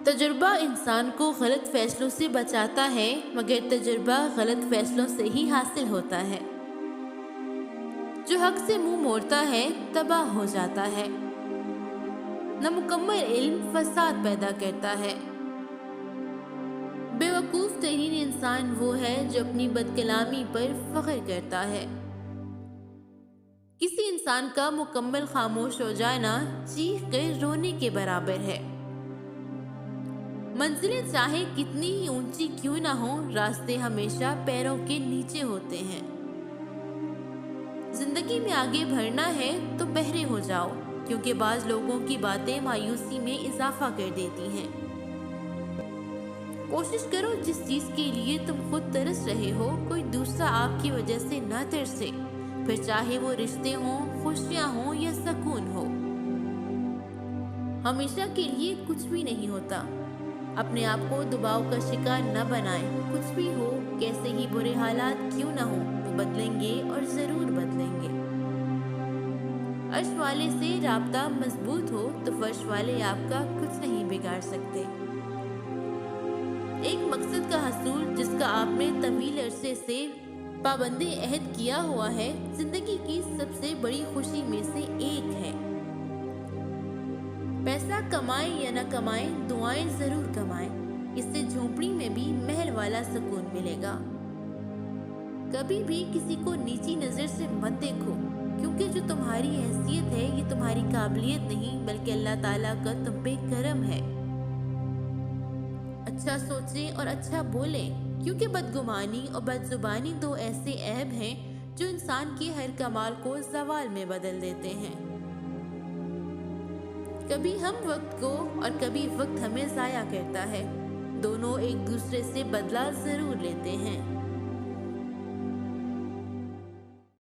تجربہ انسان کو غلط فیصلوں سے بچاتا ہے، مگر تجربہ غلط فیصلوں سے ہی حاصل ہوتا ہے۔ جو حق سے منہ موڑتا ہے تباہ ہو جاتا ہے۔ نامکمل علم فساد پیدا کرتا ہے۔ بے وقوف ترین انسان وہ ہے جو اپنی بد کلامی پر فخر کرتا ہے۔ کسی انسان کا مکمل خاموش ہو جانا چیخ کر رونے کے برابر ہے۔ منزلیں چاہے کتنی ہی اونچی کیوں نہ ہوں، راستے ہمیشہ پیروں کے نیچے ہوتے ہیں۔ زندگی میں آگے بڑھنا ہے تو بہرے ہو جاؤ، کیونکہ بعض لوگوں کی باتیں مایوسی میں اضافہ کر دیتی ہیں۔ کوشش کرو جس چیز کے لیے تم خود ترس رہے ہو کوئی دوسرا آپ کی وجہ سے نہ ترسے، پھر چاہے وہ رشتے ہوں، خوشیاں ہوں یا سکون ہو۔ ہمیشہ کے لیے کچھ بھی نہیں ہوتا۔ اپنے آپ کو دباؤ کا شکار نہ بنائیں۔ کچھ بھی ہو، کیسے ہی برے حالات کیوں نہ ہوں، وہ بدلیں گے اور ضرور بدلیں گے۔ عرش والے سے رابطہ مضبوط ہو تو فرش والے آپ کا کچھ نہیں بگاڑ سکتے۔ ایک مقصد کا حصول جس کا آپ نے طویل عرصے سے پابند عہد کیا ہوا ہے، زندگی کی سب سے بڑی خوشی میں سے ایک ہے۔ پیسہ کمائیں یا نہ کمائیں، دعائیں ضرور کمائیں، اس سے جھونپڑی میں بھی محل والا سکون ملے گا۔ کبھی بھی کسی کو نیچی نظر سے مت دیکھو، کیونکہ جو تمہاری حیثیت ہے یہ تمہاری قابلیت نہیں بلکہ اللہ تعالیٰ کا تم پہ کرم ہے۔ اچھا سوچیں اور اچھا بولیں، کیونکہ بدگمانی اور بدزبانی دو ایسے عیب ہیں جو انسان کے ہر کمال کو زوال میں بدل دیتے ہیں۔ کبھی ہم وقت کو اور کبھی وقت ہمیں ضائع کرتا ہے، دونوں ایک دوسرے سے بدلہ ضرور لیتے